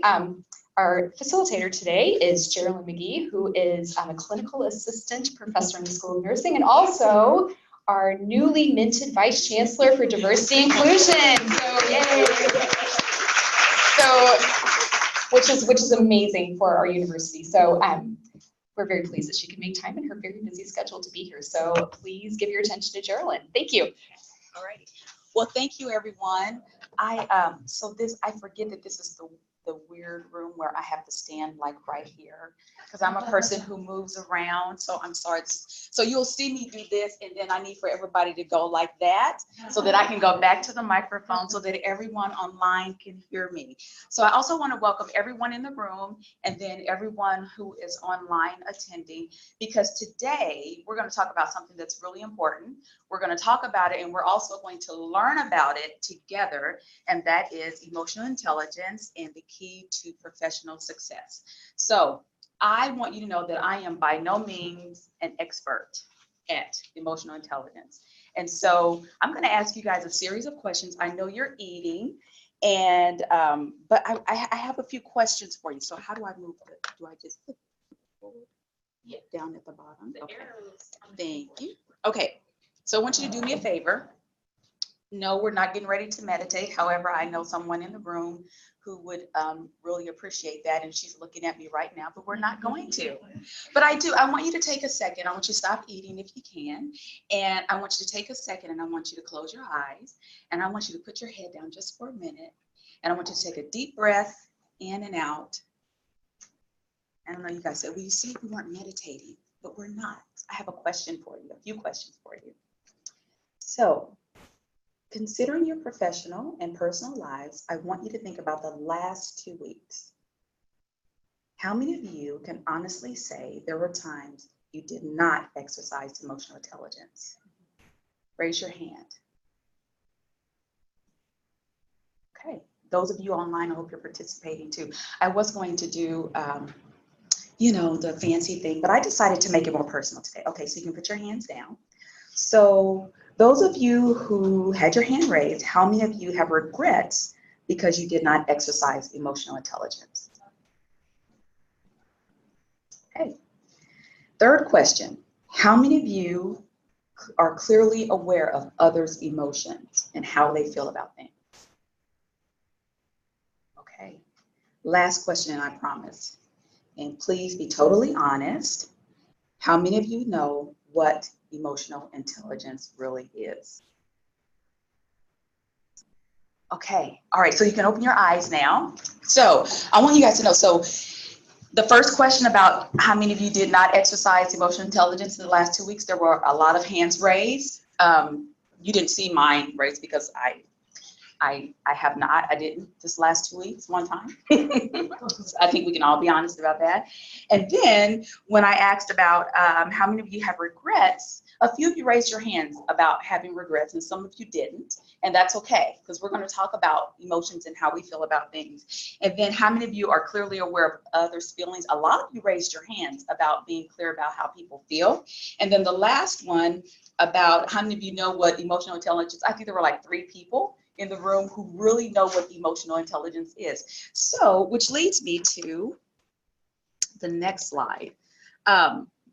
Our facilitator today is Jerrihlyn McGee, who is a clinical assistant professor in the School of Nursing and also our newly minted Vice Chancellor for Diversity and Inclusion. So yay! So, which is amazing for our university. So we're very pleased that she could make time in her very busy schedule to be here. So please give your attention to Jerrihlyn. Thank you. All right. Well, thank you, everyone. I forget that this is the weird room where I have to stand like right here because I'm a person who moves around. So I'm sorry. So you'll see me do this, and then I need for everybody to go like that so that I can go back to the microphone so that everyone online can hear me. So I also want to welcome everyone in the room and then everyone who is online attending, because today we're going to talk about something that's really important. We're going to talk about it, and we're also going to learn about it together, and that is emotional intelligence and the key to professional success. So I want you to know that I am by no means an expert at emotional intelligence. And so I'm going to ask you guys a series of questions. I know you're eating, and but I have a few questions for you. So how do I move it? Do I just put it down at the bottom? Okay. Thank you. Okay. So I want you to do me a favor. No, we're not getting ready to meditate. However, I know someone in the room who would really appreciate that, and she's looking at me right now, but we're not going to. But I want you to take a second. I want you to stop eating if you can, and I want you to take a second, and I want you to close your eyes, and I want you to put your head down just for a minute, and I want you to take a deep breath in and out. And I know you guys said, well, you said we weren't meditating, but we're not. I have a question for you, a few questions for you. So, considering your professional and personal lives, I want you to think about the last 2 weeks. How many of you can honestly say there were times you did not exercise emotional intelligence? Raise your hand. Okay, those of you online, I hope you're participating too. I was going to do, the fancy thing, but I decided to make it more personal today. Okay, so you can put your hands down. So those of you who had your hand raised, how many of you have regrets because you did not exercise emotional intelligence? Okay. Third question, how many of you are clearly aware of others' emotions and how they feel about things? Okay. Last question, and I promise. And please be totally honest. How many of you know what emotional intelligence really is? Okay, all right, so you can open your eyes now. So I want you guys to know, so the first question about how many of you did not exercise emotional intelligence in the last 2 weeks, there were a lot of hands raised. You didn't see mine raised because I have not. I didn't this last 2 weeks, one time. I think we can all be honest about that. And then when I asked about how many of you have regrets, a few of you raised your hands about having regrets, and some of you didn't. And that's okay, because we're going to talk about emotions and how we feel about things. And then how many of you are clearly aware of others' feelings? A lot of you raised your hands about being clear about how people feel. And then the last one about how many of you know what emotional intelligence, I think there were like 3 people in the room who really know what emotional intelligence is. So, which leads me to the next slide.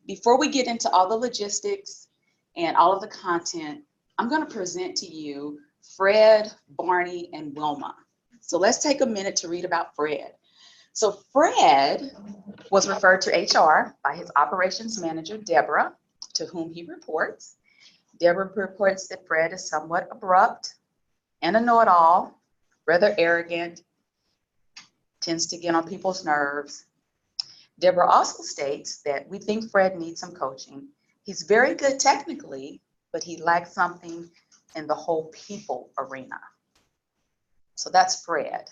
Before we get into all the logistics and all of the content, I'm going to present to you Fred, Barney, and Wilma. So let's take a minute to read about Fred. So Fred was referred to HR by his operations manager, Deborah, to whom he reports. Deborah reports that Fred is somewhat abrupt and a know-it-all, rather arrogant, tends to get on people's nerves. Deborah also states that we think Fred needs some coaching. He's very good technically, but he lacks something in the whole people arena. So that's Fred.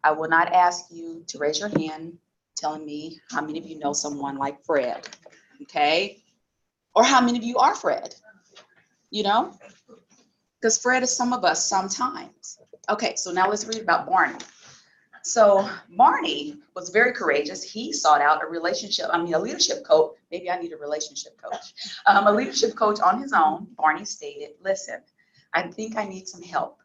I will not ask you to raise your hand telling me how many of you know someone like Fred, okay? Or how many of you are Fred, you know? Because Fred is some of us sometimes. Okay, so now let's read about Barney. So Barney was very courageous. He sought out a leadership coach. Maybe I need a relationship coach. A leadership coach on his own. Barney stated, listen, I think I need some help,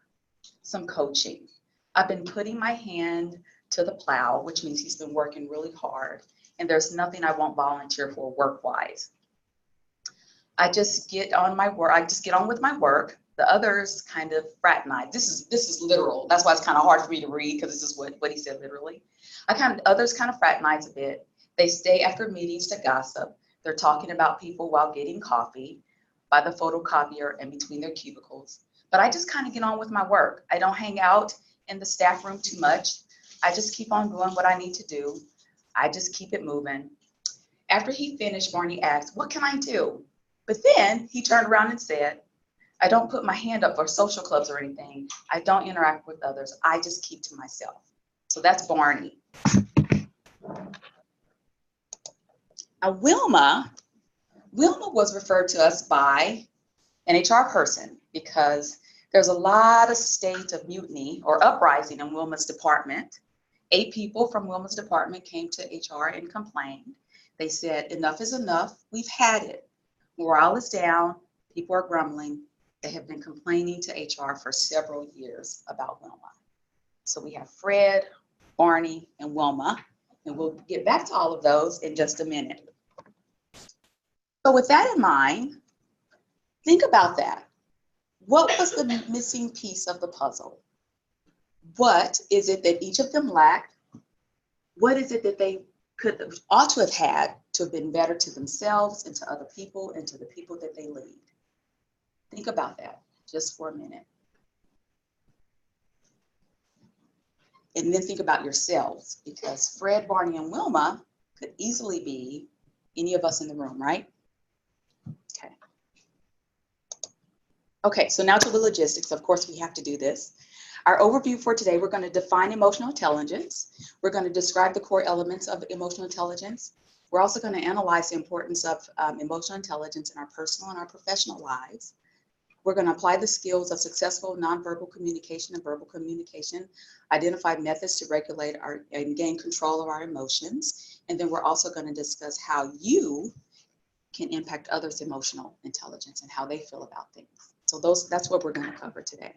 some coaching. I've been putting my hand to the plow, which means he's been working really hard. And there's nothing I won't volunteer for work-wise. I just get on with my work. The others kind of fraternize. This is literal. That's why it's kind of hard for me to read, because this is what he said literally. Others kind of fraternize a bit. They stay after meetings to gossip. They're talking about people while getting coffee by the photocopier and between their cubicles. But I just kind of get on with my work. I don't hang out in the staff room too much. I just keep on doing what I need to do. I just keep it moving. After he finished, Barney asked, "What can I do?" But then he turned around and said, "I don't put my hand up for social clubs or anything. I don't interact with others. I just keep to myself." So that's Barney. Wilma was referred to us by an HR person because there's a lot of state of mutiny or uprising in Wilma's department. 8 people from Wilma's department came to HR and complained. They said, "Enough is enough. We've had it. Morale is down. People are grumbling." They have been complaining to HR for several years about Wilma. So we have Fred, Barney, and Wilma, and we'll get back to all of those in just a minute. So with that in mind, think about that. What was the missing piece of the puzzle? What is it that each of them lacked? What is it that they ought to have had to have been better to themselves and to other people and to the people that they lead? Think about that just for a minute. And then think about yourselves, because Fred, Barney, and Wilma could easily be any of us in the room, right? Okay, so now to the logistics. Of course, we have to do this. Our overview for today, we're going to define emotional intelligence. We're going to describe the core elements of emotional intelligence. We're also going to analyze the importance of emotional intelligence in our personal and our professional lives. We're going to apply the skills of successful nonverbal communication and verbal communication, identify methods to regulate and gain control of our emotions. And then we're also going to discuss how you can impact others' emotional intelligence and how they feel about things. So that's what we're going to cover today.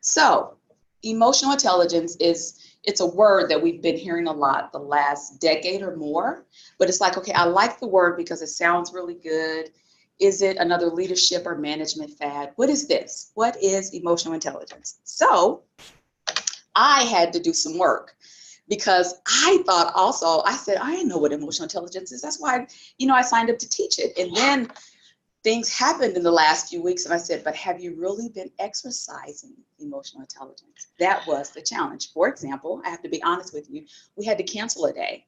So emotional intelligence it's a word that we've been hearing a lot the last decade or more, but it's like, okay, I like the word because it sounds really good. Is it another leadership or management fad? What is this? What is emotional intelligence? So I had to do some work because I thought also, I said, I didn't know what emotional intelligence is. That's why, I signed up to teach it. And then things happened in the last few weeks and I said, but have you really been exercising emotional intelligence? That was the challenge. For example, I have to be honest with you, we had to cancel a day.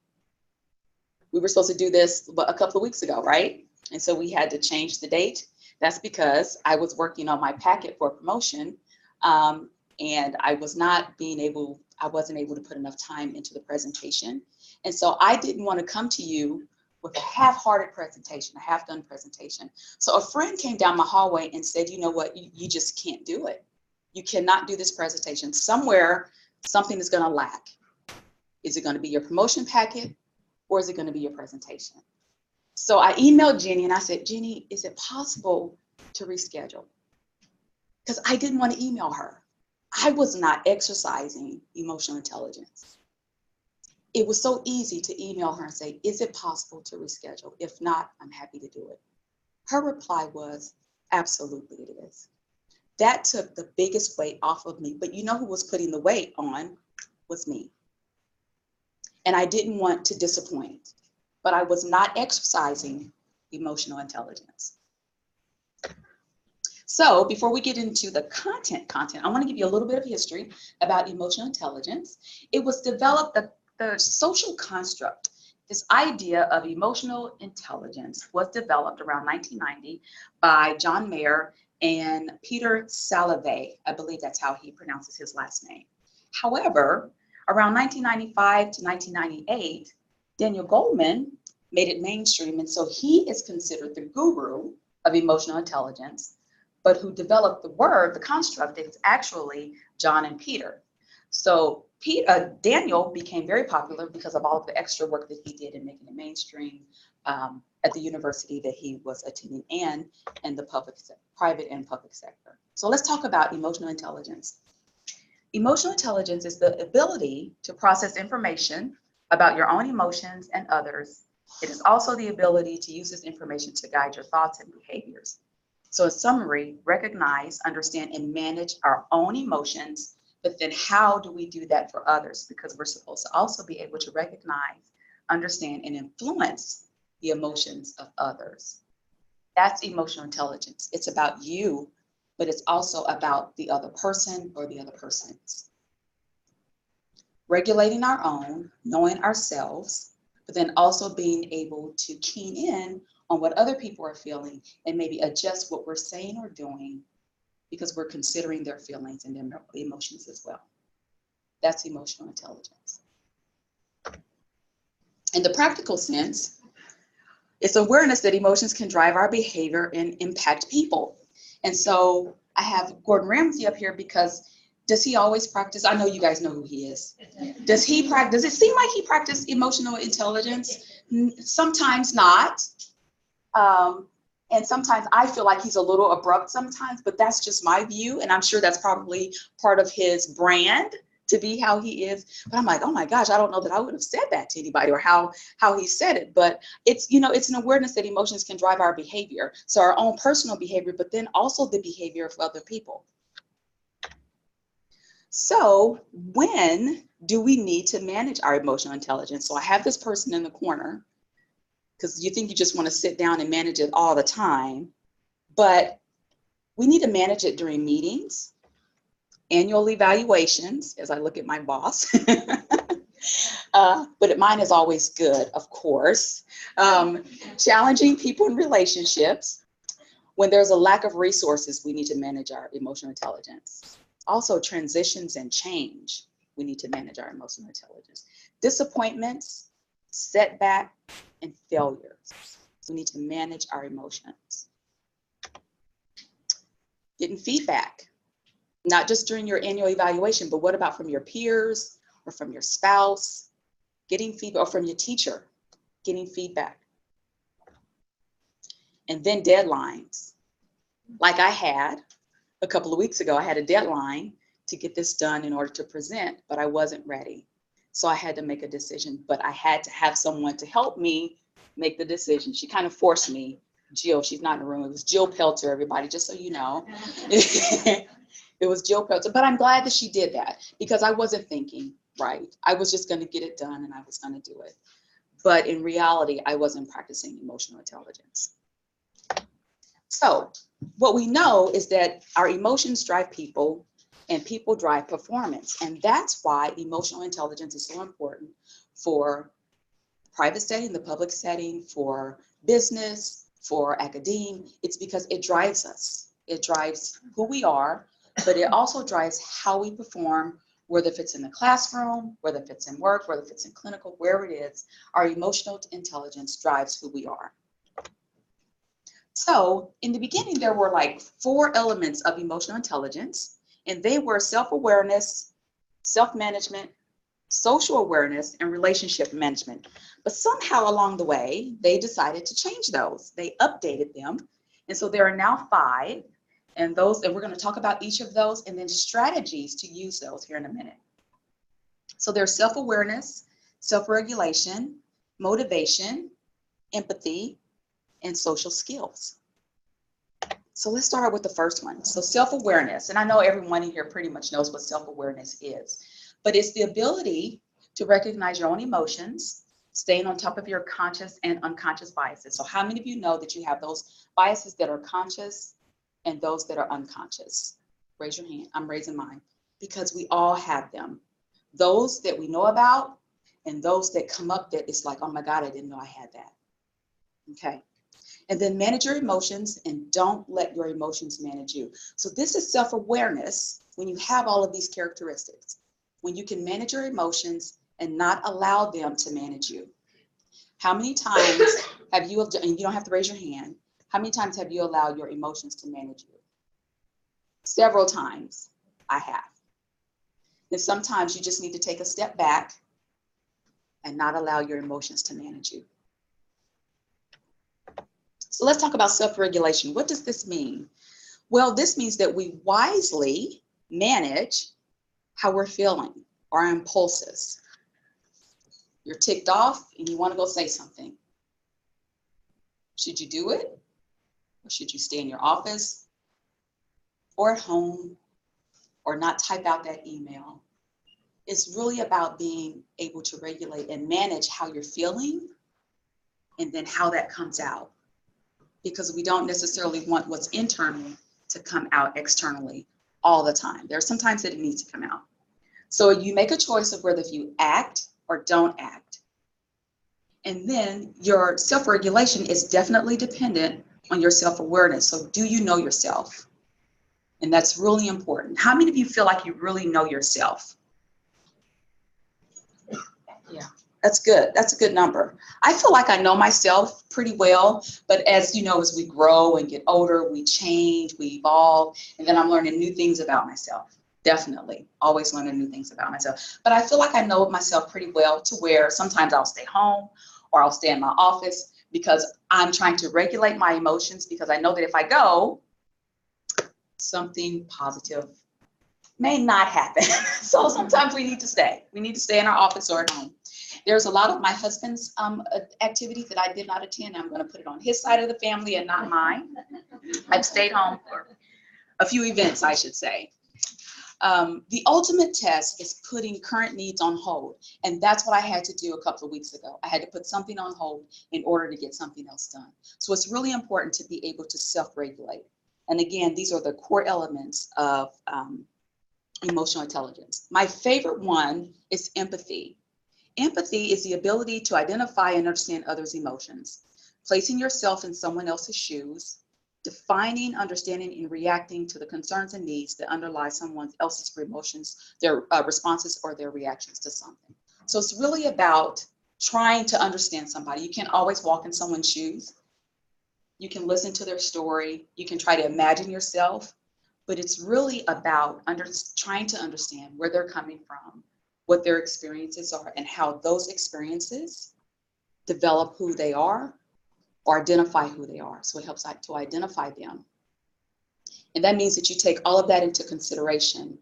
We were supposed to do this a couple of weeks ago, right? And so we had to change the date. That's because I was working on my packet for promotion and I wasn't able to put enough time into the presentation. And so I didn't want to come to you with a half-hearted presentation, a half-done presentation. So a friend came down my hallway and said, "You know what, you just can't do it. You cannot do this presentation. Somewhere, something is going to lack. Is it going to be your promotion packet or is it going to be your presentation?" So I emailed Jenny and I said, "Jenny, is it possible to reschedule?" Because I didn't want to email her. I was not exercising emotional intelligence. It was so easy to email her and say, "Is it possible to reschedule? If not, I'm happy to do it." Her reply was, "Absolutely it is." That took the biggest weight off of me. But you know who was putting the weight on was me. And I didn't want to disappoint, but I was not exercising emotional intelligence. So before we get into the content, I want to give you a little bit of history about emotional intelligence. It was developed, the social construct, this idea of emotional intelligence was developed around 1990 by John Mayer and Peter Salovey. I believe that's how he pronounces his last name. However, around 1995 to 1998, Daniel Goleman made it mainstream. And so he is considered the guru of emotional intelligence, but who developed the word, the construct, is actually John and Peter. So Daniel became very popular because of all of the extra work that he did in making it mainstream at the university that he was attending and in the private and public sector. So let's talk about emotional intelligence. Emotional intelligence is the ability to process information about your own emotions and others. It is also the ability to use this information to guide your thoughts and behaviors. So in summary, recognize, understand, and manage our own emotions, but then how do we do that for others? Because we're supposed to also be able to recognize, understand, and influence the emotions of others. That's emotional intelligence. It's about you, but it's also about the other person or the other persons. Regulating our own, knowing ourselves, but then also being able to keen in on what other people are feeling and maybe adjust what we're saying or doing because we're considering their feelings and their emotions as well. That's emotional intelligence. In the practical sense, it's awareness that emotions can drive our behavior and impact people. And so I have Gordon Ramsay up here because does he always practice? I know you guys know who he is. Does he practice? Does it seem like he practiced emotional intelligence? Sometimes not. And sometimes I feel like he's a little abrupt sometimes, but that's just my view. And I'm sure that's probably part of his brand to be how he is. But I'm like, oh my gosh, I don't know that I would have said that to anybody or how he said it. But it's, you know, it's an awareness that emotions can drive our behavior. So our own personal behavior, but then also the behavior of other people. So when do we need to manage our emotional intelligence? So I have this person in the corner because you think you just want to sit down and manage it all the time, but we need to manage it during meetings, annual evaluations, as I look at my boss, but mine is always good, of course. Challenging people in relationships. When there's a lack of resources, we need to manage our emotional intelligence. Also, transitions and change, we need to manage our emotional intelligence. Disappointments, setback, and failures, we need to manage our emotions. Getting feedback, not just during your annual evaluation, but what about from your peers or from your spouse? Getting feedback, or from your teacher, getting feedback. And then deadlines. Like I had a couple of weeks ago, I had a deadline to get this done in order to present, but I wasn't ready. So I had to make a decision, but I had to have someone to help me make the decision. She kind of forced me. Jill, she's not in the room. It was Jill Pelter, everybody, just so you know. It was Jill Pelter, but I'm glad that she did that because I wasn't thinking right. I was just going to get it done and I was going to do it. But in reality, I wasn't practicing emotional intelligence. So what we know is that our emotions drive people and people drive performance. And that's why emotional intelligence is so important for private setting, the public setting, for business, for academia. It's because it drives us. It drives who we are, but it also drives how we perform, whether if it's in the classroom, whether if it's in work, whether if it's in clinical, wherever it is. Our emotional intelligence drives who we are. So in the beginning, there were like 4 elements of emotional intelligence, and they were self-awareness, self-management, social awareness, and relationship management. But somehow along the way, they decided to change those. They updated them. And so there are now 5, and we're going to talk about each of those and then strategies to use those here in a minute. So there's self-awareness, self-regulation, motivation, empathy, and social skills. So let's start out with the first one. So self-awareness, and I know everyone in here pretty much knows what self-awareness is, but it's the ability to recognize your own emotions, staying on top of your conscious and unconscious biases. So how many of you know that you have those biases that are conscious and those that are unconscious? Raise your hand. I'm raising mine because we all have them. Those that we know about and those that come up that it's like, oh my God, I didn't know I had that. Okay. And then manage your emotions and don't let your emotions manage you. So this is self-awareness when you have all of these characteristics, when you can manage your emotions and not allow them to manage you. How many times have you, and you don't have to raise your hand, how many times have you allowed your emotions to manage you? Several times I have. And sometimes you just need to take a step back and not allow your emotions to manage you. So let's talk about self-regulation. What does this mean? Well, this means that we wisely manage how we're feeling, our impulses. You're ticked off and you want to go say something. Should you do it? Or should you stay in your office or at home or not type out that email? It's really about being able to regulate and manage how you're feeling and then how that comes out. Because we don't necessarily want what's internal to come out externally all the time. There are some times that it needs to come out. So you make a choice of whether you act or don't act. And then your self-regulation is definitely dependent on your self-awareness. So do you know yourself? And that's really important. How many of you feel like you really know yourself? Yeah, that's good. That's a good number. I feel like I know myself pretty well, but as you know, as we grow and get older, we change, we evolve, and then I'm learning new things about myself. Definitely, always learning new things about myself. But I feel like I know myself pretty well to where sometimes I'll stay home or I'll stay in my office because I'm trying to regulate my emotions, because I know that if I go, something positive may not happen. So sometimes we need to stay. We need to stay in our office or at home. There's a lot of my husband's activities that I did not attend. I'm going to put it on his side of the family and not mine. I've stayed home for a few events, I should say. The ultimate test is putting current needs on hold. And that's what I had to do a couple of weeks ago. I had to put something on hold in order to get something else done. So it's really important to be able to self-regulate. And again, these are the core elements of emotional intelligence. My favorite one is empathy. Empathy is the ability to identify and understand others' emotions, placing yourself in someone else's shoes, defining, understanding, and reacting to the concerns and needs that underlie someone else's emotions, their responses, or their reactions to something. So it's really about trying to understand somebody. You can't always walk in someone's shoes. You can listen to their story. You can try to imagine yourself, but it's really about trying to understand where they're coming from, what their experiences are, and how those experiences develop who they are or identify who they are. So it helps to identify them. And that means that you take all of that into consideration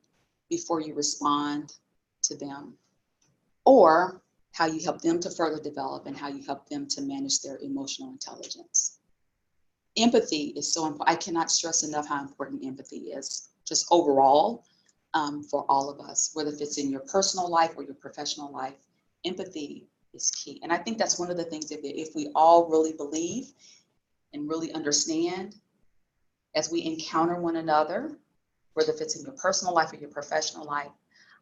before you respond to them, or how you help them to further develop and how you help them to manage their emotional intelligence. Empathy is so important. I cannot stress enough how important empathy is, just overall, for all of us, whether it's in your personal life or your professional life. Empathy is key. And I think that's one of the things that if we all really believe and really understand as we encounter one another, whether it's in your personal life or your professional life,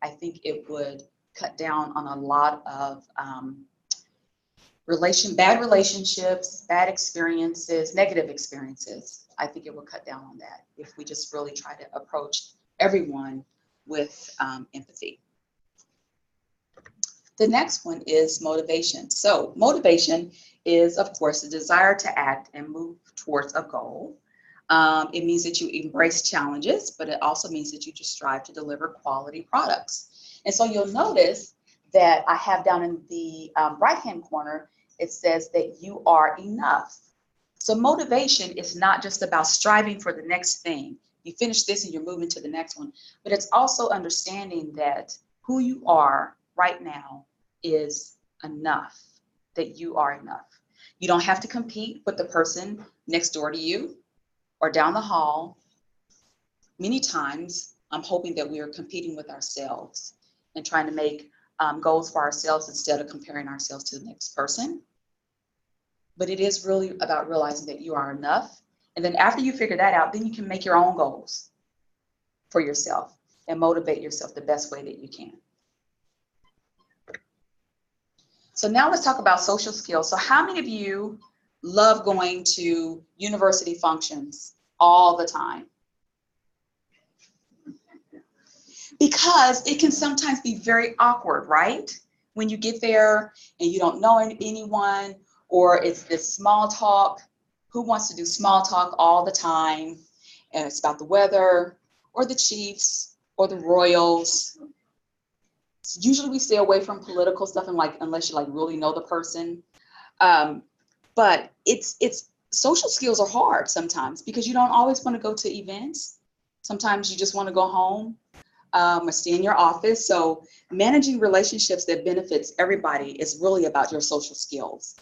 I think it would cut down on a lot of bad relationships, bad experiences, negative experiences. I think it will cut down on that if we just really try to approach everyone with empathy. The next one is motivation. So motivation is, of course, the desire to act and move towards a goal. It means that you embrace challenges, but it also means that you just strive to deliver quality products. And so you'll notice that I have down in the right-hand corner, it says that you are enough. So motivation is not just about striving for the next thing. You finish this and you're moving to the next one, but it's also understanding that who you are right now is enough, that you are enough. You don't have to compete with the person next door to you or down the hall. Many times, I'm hoping that we are competing with ourselves and trying to make goals for ourselves instead of comparing ourselves to the next person. But it is really about realizing that you are enough. And then after you figure that out, then you can make your own goals for yourself and motivate yourself the best way that you can. So now let's talk about social skills. So how many of you love going to university functions all the time? Because it can sometimes be very awkward, right? When you get there and you don't know anyone, or it's this small talk. Who wants to do small talk all the time? And it's about the weather or the Chiefs or the Royals. Usually we stay away from political stuff and unless you really know the person. But it's social skills are hard sometimes because you don't always want to go to events. Sometimes you just want to go home. or stay in your office. So managing relationships that benefits everybody is really about your social skills.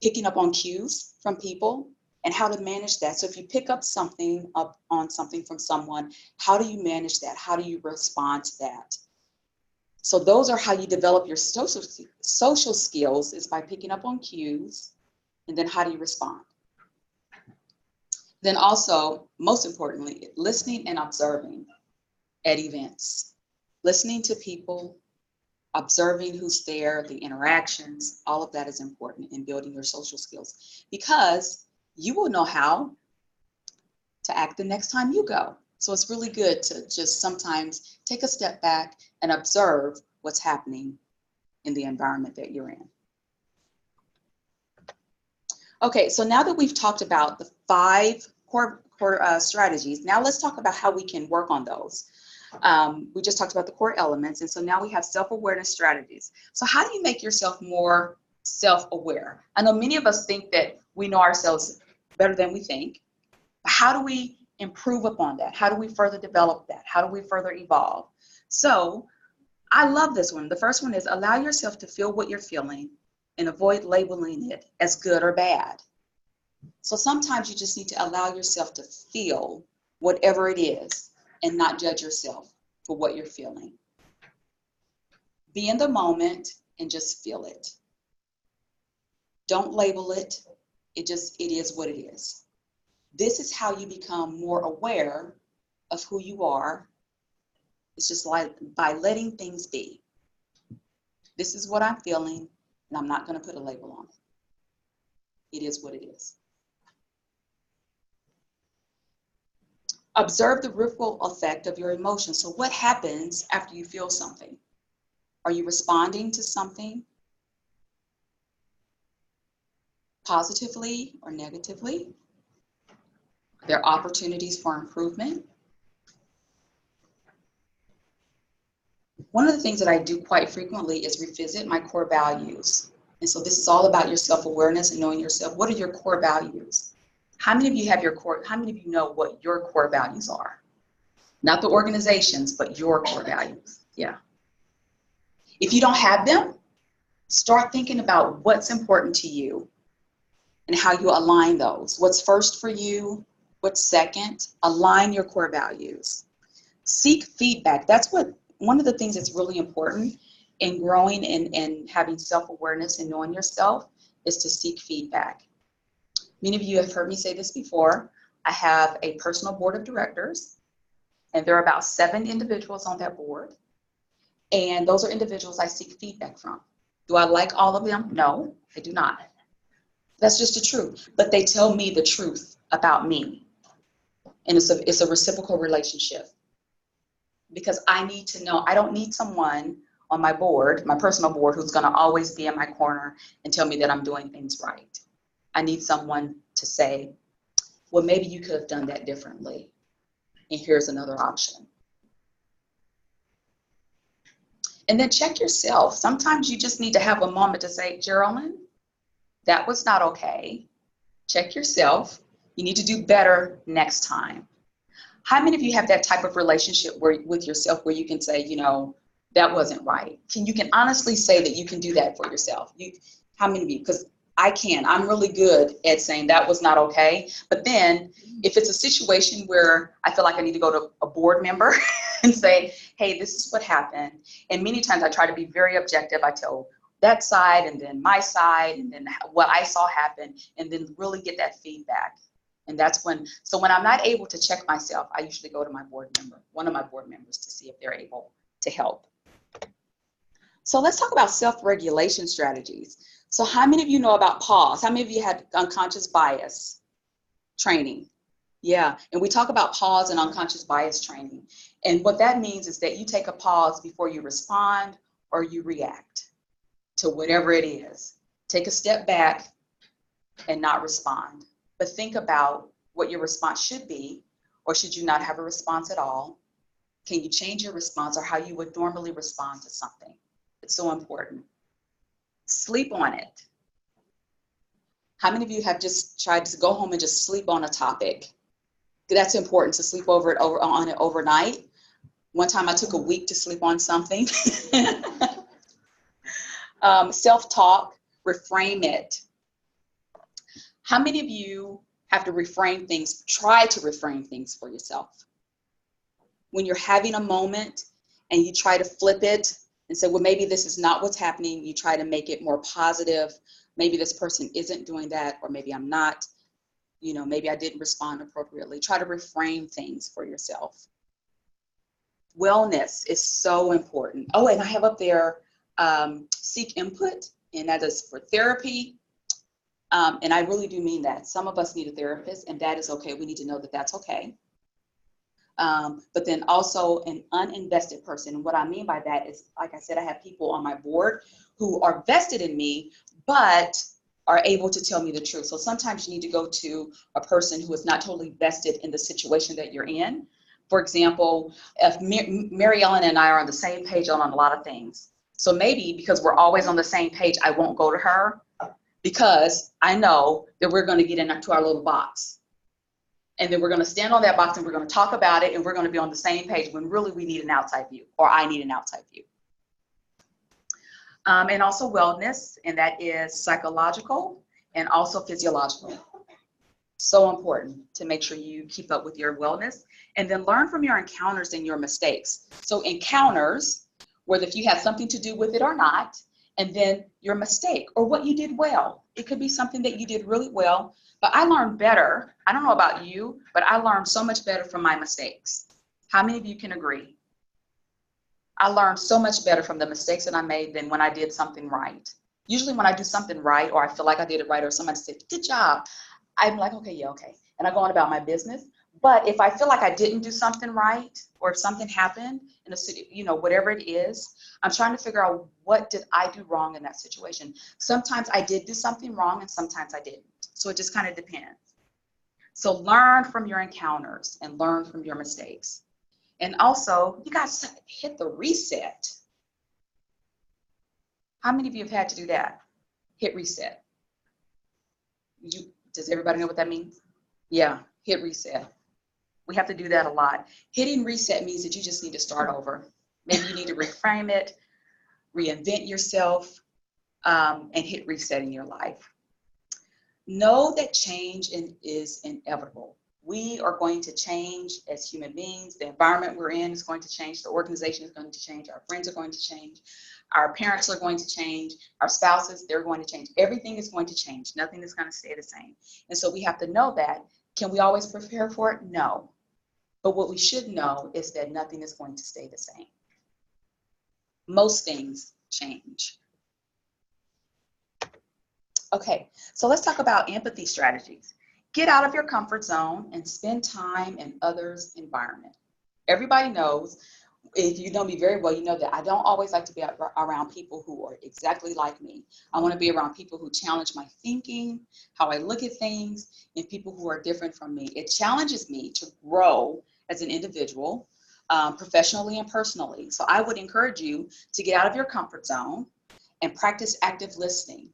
Picking up on cues from people and how to manage that. So if you pick up on something from someone, how do you manage that? How do you respond to that? So those are how you develop your social skills, is by picking up on cues, and then how do you respond? Then also, most importantly, listening and observing at events. Listening to people, observing who's there, the interactions, all of that is important in building your social skills, because you will know how to act the next time you go. So it's really good to just sometimes take a step back and observe what's happening in the environment that you're in. Okay, so now that we've talked about the 5 core strategies, now let's talk about how we can work on those. We just talked about the core elements, and so now we have self-awareness strategies. So how do you make yourself more self-aware? I know many of us think that we know ourselves better than we think, but how do we improve upon that? How do we further develop that? How do we further evolve? So I love this one. The first one is allow yourself to feel what you're feeling and avoid labeling it as good or bad. So sometimes you just need to allow yourself to feel whatever it is and not judge yourself for what you're feeling. Be in the moment and just feel it. Don't label it. It is what it is. This is how you become more aware of who you are. It's just like by letting things be. This is what I'm feeling, and I'm not going to put a label on it. It is what it is. Observe the ripple effect of your emotions. So what happens after you feel something? Are you responding to something positively or negatively? There are opportunities for improvement. One of the things that I do quite frequently is revisit my core values. And so this is all about your self-awareness and knowing yourself. What are your core values? How many of you know what your core values are? Not the organizations, but your core values. Yeah. If you don't have them, start thinking about what's important to you and how you align those. What's first for you? What's second? Align your core values. Seek feedback. That's one of the things that's really important in growing and having self-awareness and knowing yourself is to seek feedback. Many of you have heard me say this before. I have a personal board of directors, and there are about 7 individuals on that board. And those are individuals I seek feedback from. Do I like all of them? No, I do not. That's just the truth. But they tell me the truth about me. And it's a reciprocal relationship. Because I need to know, I don't need someone on my board, my personal board, who's going to always be in my corner and tell me that I'm doing things right. I need someone to say, well, maybe you could have done that differently. And here's another option. And then check yourself. Sometimes you just need to have a moment to say, Jerrihlyn, that was not okay. Check yourself. You need to do better next time. How many of you have that type of relationship with yourself where you can say, that wasn't right? You can honestly say that you can do that for yourself? How many of you? Because I can. I'm really good at saying that was not okay. But then if it's a situation where I feel like I need to go to a board member and say, hey, this is what happened. And many times I try to be very objective. I tell that side and then my side and then what I saw happen and then really get that feedback. And that's when I'm not able to check myself, I usually go to my board member, one of my board members, to see if they're able to help. So let's talk about self-regulation strategies. So how many of you know about pause? How many of you had unconscious bias training? Yeah, and we talk about pause and unconscious bias training. And what that means is that you take a pause before you respond or you react to whatever it is. Take a step back and not respond. But think about what your response should be, or should you not have a response at all? Can you change your response or how you would normally respond to something? It's so important. Sleep on it. How many of you have just tried to go home and just sleep on a topic? That's important, to sleep on it overnight. One time I took a week to sleep on something. Self-talk, reframe it. How many of you have to reframe things, try to reframe things for yourself? When you're having a moment and you try to flip it and say, well, maybe this is not what's happening. You try to make it more positive. Maybe this person isn't doing that, or maybe I'm not. You know, maybe I didn't respond appropriately. Try to reframe things for yourself. Wellness is so important. Oh, and I have up there, seek input, and that is for therapy. And I really do mean that. Some of us need a therapist, and that is okay. We need to know that that's okay. But then also an uninvested person. And what I mean by that is, like I said, I have people on my board who are vested in me, but are able to tell me the truth. So sometimes you need to go to a person who is not totally vested in the situation that you're in. For example, if Mary Ellen and I are on the same page on a lot of things. So maybe because we're always on the same page, I won't go to her because I know that we're going to get into our little box. And then we're going to stand on that box and we're going to talk about it and we're going to be on the same page when really we need an outside view, or I need an outside view. And also wellness, and that is psychological and also physiological. So important to make sure you keep up with your wellness, and then learn from your encounters and your mistakes. So encounters, whether if you have something to do with it or not, and then your mistake or what you did well. It could be something that you did really well, but I learned better. I don't know about you, but I learned so much better from my mistakes. How many of you can agree? I learned so much better from the mistakes that I made than when I did something right. Usually when I do something right, or I feel like I did it right, or somebody said, good job, I'm like, okay, yeah, okay. And I go on about my business. But if I feel like I didn't do something right, or if something happened in a city, you know, whatever it is, I'm trying to figure out what did I do wrong in that situation. Sometimes I did do something wrong and sometimes I didn't. So it just kind of depends. So learn from your encounters and learn from your mistakes. And also, you guys hit the reset. How many of you have had to do that? Hit reset. Does everybody know what that means? Yeah, hit reset. We have to do that a lot. Hitting reset means that you just need to start over. Maybe you need to reframe it, reinvent yourself, and hit reset in your life. Know that change is inevitable. We are going to change as human beings. The environment we're in is going to change. The organization is going to change. Our friends are going to change. Our parents are going to change. Our spouses, they're going to change. Everything is going to change. Nothing is going to stay the same. And so we have to know that. Can we always prepare for it? No. But what we should know is that nothing is going to stay the same. Most things change. Okay, so let's talk about empathy strategies. Get out of your comfort zone and spend time in others' environment. Everybody knows, if you know me very well, you know that I don't always like to be around people who are exactly like me. I want to be around people who challenge my thinking, how I look at things, and people who are different from me. It challenges me to grow as an individual, professionally and personally. So I would encourage you to get out of your comfort zone and practice active listening.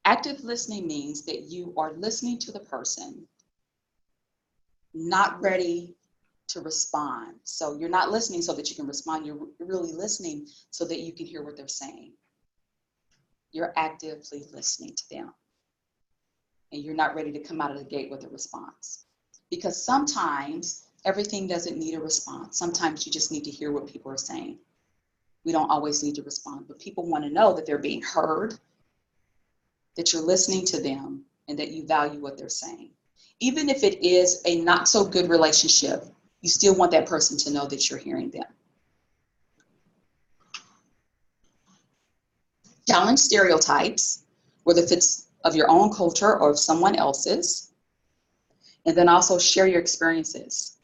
Active listening means that you are listening to the person, not ready to respond. So you're not listening so that you can respond. You're really listening so that you can hear what they're saying. You're actively listening to them. And you're not ready to come out of the gate with a response. Because sometimes everything doesn't need a response. Sometimes you just need to hear what people are saying. We don't always need to respond, but people want to know that they're being heard, that you're listening to them, and that you value what they're saying. Even if it is a not so good relationship, you still want that person to know that you're hearing them. Challenge stereotypes, whether if it's of your own culture or of someone else's, and then also share your experiences.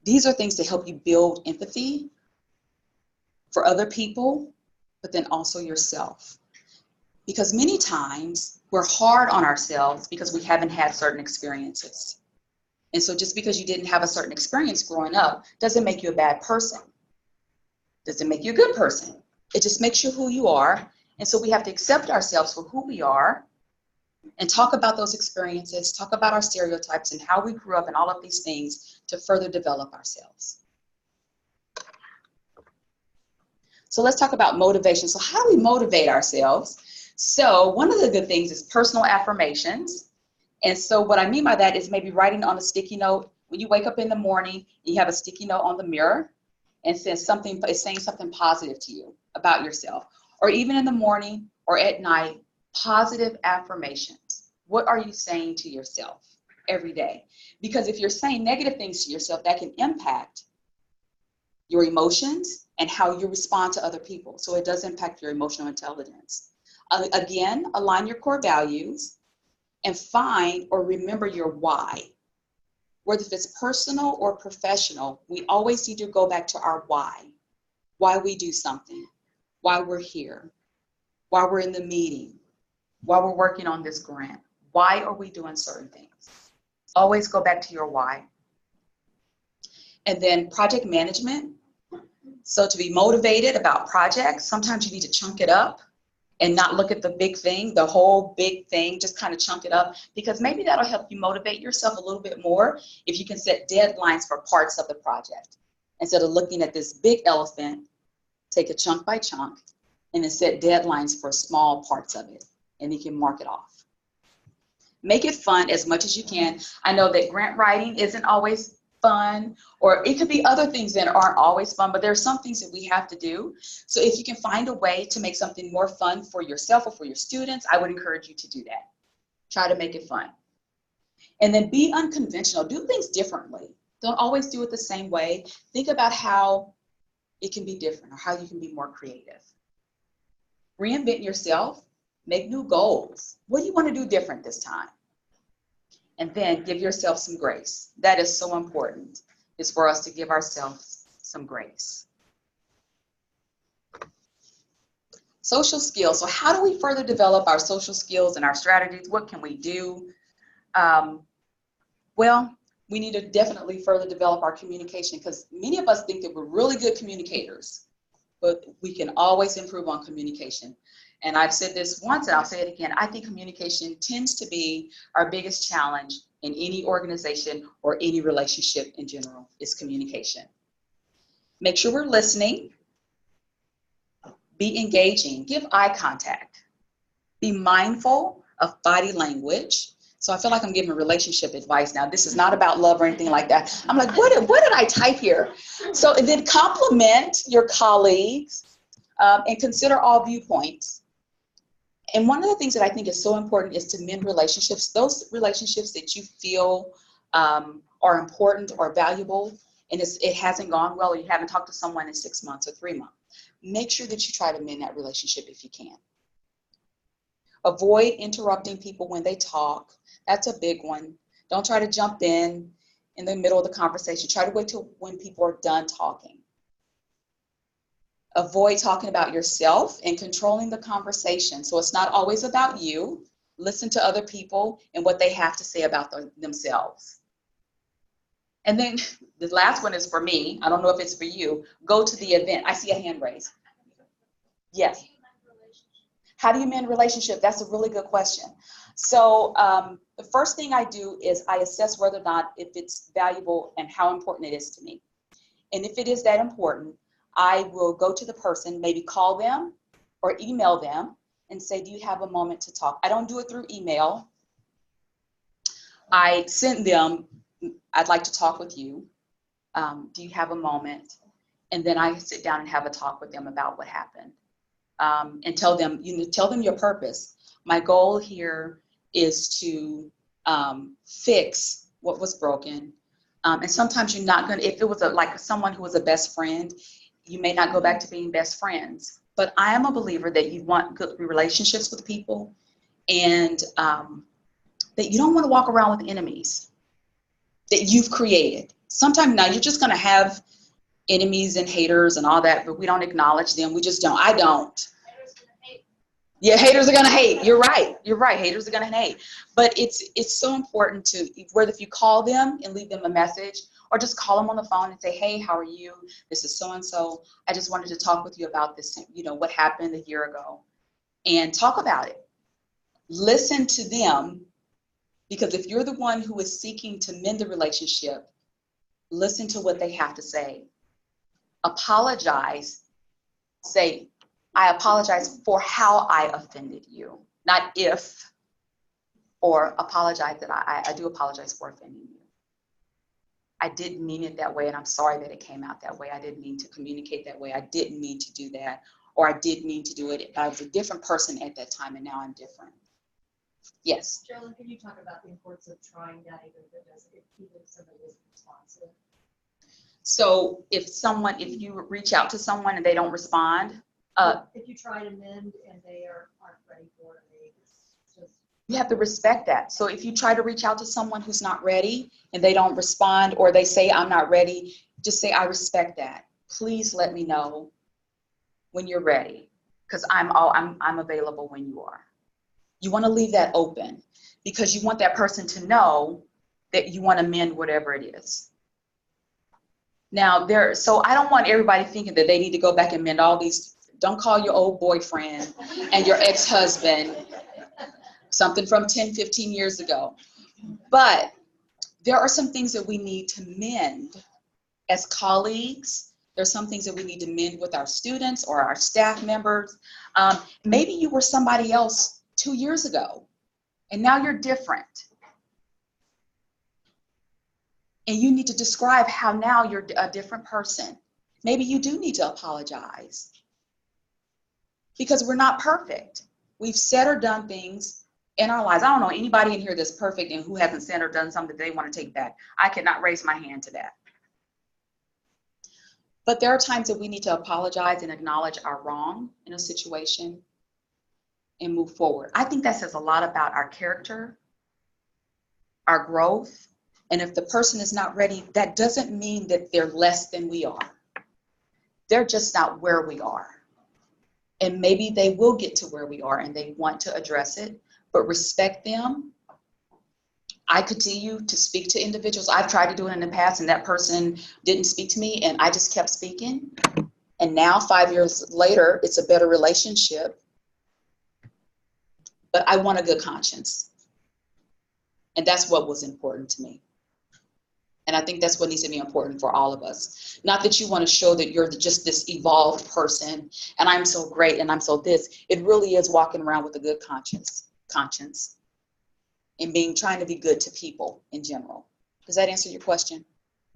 These are things to help you build empathy for other people, but then also yourself. Because many times we're hard on ourselves because we haven't had certain experiences. And so just because you didn't have a certain experience growing up doesn't make you a bad person. Doesn't make you a good person. It just makes you who you are. And so we have to accept ourselves for who we are and talk about those experiences, talk about our stereotypes and how we grew up and all of these things to further develop ourselves. So let's talk about motivation. So how do we motivate ourselves? So one of the good things is personal affirmations. And so what I mean by that is maybe writing on a sticky note. When you wake up in the morning, you have a sticky note on the mirror and says something, it's saying something positive to you about yourself. Or even in the morning or at night, positive affirmations. What are you saying to yourself every day? Because if you're saying negative things to yourself, that can impact your emotions and how you respond to other people. So it does impact your emotional intelligence. Again, align your core values and find or remember your why. Whether if it's personal or professional, we always need to go back to our why we do something, why we're here, why we're in the meeting, why we're working on this grant. Why are we doing certain things? Always go back to your why. And then project management. So to be motivated about projects, sometimes you need to chunk it up and not look at the big thing, the whole big thing, just kind of chunk it up, because maybe that'll help you motivate yourself a little bit more if you can set deadlines for parts of the project. Instead of looking at this big elephant, take it chunk by chunk and then set deadlines for small parts of it, and you can mark it off. Make it fun as much as you can. I know that grant writing isn't always fun, or it could be other things that aren't always fun, but there are some things that we have to do. So if you can find a way to make something more fun for yourself or for your students, I would encourage you to do that. Try to make it fun. And then be unconventional. Do things differently. Don't always do it the same way. Think about how it can be different or how you can be more creative. Reinvent yourself. Make new goals. What do you want to do different this time? And then give yourself some grace. That is so important, is for us to give ourselves some grace. Social skills. So how do we further develop our social skills and our strategies? What can we do? Well, we need to definitely further develop our communication, because many of us think that we're really good communicators, but we can always improve on communication. And I've said this once and I'll say it again. I think communication tends to be our biggest challenge in any organization or any relationship in general, is communication. Make sure we're listening. Be engaging. Give eye contact. Be mindful of body language. So I feel like I'm giving relationship advice now. This is not about love or anything like that. I'm like, what did I type here? So and then compliment your colleagues and consider all viewpoints. And one of the things that I think is so important is to mend relationships. Those relationships that you feel are important or valuable, and it hasn't gone well, or you haven't talked to someone in 6 months or 3 months. Make sure that you try to mend that relationship if you can. Avoid interrupting people when they talk. That's a big one. Don't try to jump in the middle of the conversation. Try to wait till when people are done talking. Avoid talking about yourself and controlling the conversation. So it's not always about you. Listen to other people and what they have to say about themselves. And then the last one is for me. I don't know if it's for you. Go to the event. I see a hand raised. Yes. How do you mend relationship? That's a really good question. So the first thing I do is I assess whether or not if it's valuable and how important it is to me. And if it is that important, I will go to the person, maybe call them or email them and say, do you have a moment to talk? I don't do it through email. I send them, I'd like to talk with you. Do you have a moment? And then I sit down and have a talk with them about what happened. And tell them your purpose. My goal here is to fix what was broken. And sometimes you're not going to, if it was like someone who was a best friend, you may not go back to being best friends. But I am a believer that you want good relationships with people, and that you don't want to walk around with enemies that you've created. Sometimes now you're just going to have enemies and haters and all that, but we don't acknowledge them. We just don't. I don't. Yeah, haters are going to hate. You're right. You're right. Haters are going to hate. But it's so important to, whether if you call them and leave them a message, or just call them on the phone and say, hey, how are you? This is so-and-so. I just wanted to talk with you about this, what happened a year ago, and talk about it. Listen to them, because if you're the one who is seeking to mend the relationship, listen to what they have to say. Apologize say, I apologize for how I offended you, not if, or apologize that I do apologize for offending you. I didn't mean it that way, and I'm sorry that it came out that way. I didn't mean to communicate that way. I didn't mean to do that, or I did mean to do it, but I was a different person at that time, and now I'm different. Yes? Jerrihlyn, can you talk about the importance of trying that even if somebody isn't responsive? So if you reach out to someone and they don't respond, if you try to mend and they aren't ready for it, you have to respect that. So if you try to reach out to someone who's not ready and they don't respond, or they say, I'm not ready, just say, I respect that. Please let me know when you're ready, because I'm available when you are. You want to leave that open because you want that person to know that you want to mend whatever it is. Now, so I don't want everybody thinking that they need to go back and mend all these. Don't call your old boyfriend and your ex-husband something from 10, 15 years ago. But there are some things that we need to mend as colleagues. There's some things that we need to mend with our students or our staff members. Maybe you were somebody else 2 years ago, and now you're different. And you need to describe how now you're a different person. Maybe you do need to apologize, because we're not perfect. We've said or done things in our lives. I don't know anybody in here that's perfect and who hasn't said or done something that they want to take back. I cannot raise my hand to that. But there are times that we need to apologize and acknowledge our wrong in a situation and move forward. I think that says a lot about our character, our growth. And if the person is not ready, that doesn't mean that they're less than we are. They're just not where we are. And maybe they will get to where we are and they want to address it, but respect them. I continue to speak to individuals. I've tried to do it in the past and that person didn't speak to me and I just kept speaking. And now 5 years later, it's a better relationship. But I want a good conscience. And that's what was important to me. And I think that's what needs to be important for all of us. Not that you want to show that you're just this evolved person and I'm so great and I'm so this. It really is walking around with a good conscience and trying to be good to people in general. Does that answer your question?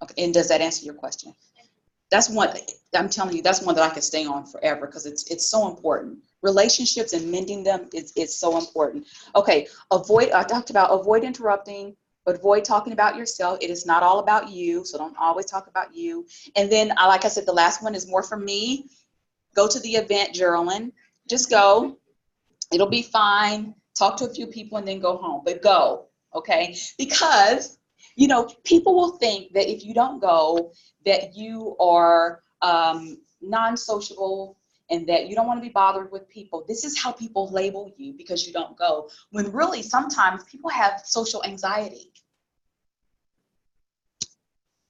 Okay, and does that answer your question? That's one, I'm telling you, that's one that I can stay on forever because it's so important. Relationships and mending them is so important. Okay, I talked about avoid interrupting, avoid talking about yourself. It is not all about you, so don't always talk about you. And then, like I said, the last one is more for me. Go to the event, Jerrihlyn. Just go. It'll be fine. Talk to a few people and then go home, but go, okay? Because, you know, people will think that if you don't go, that you are non-sociable and that you don't want to be bothered with people. This is how people label you because you don't go, when really sometimes people have social anxiety.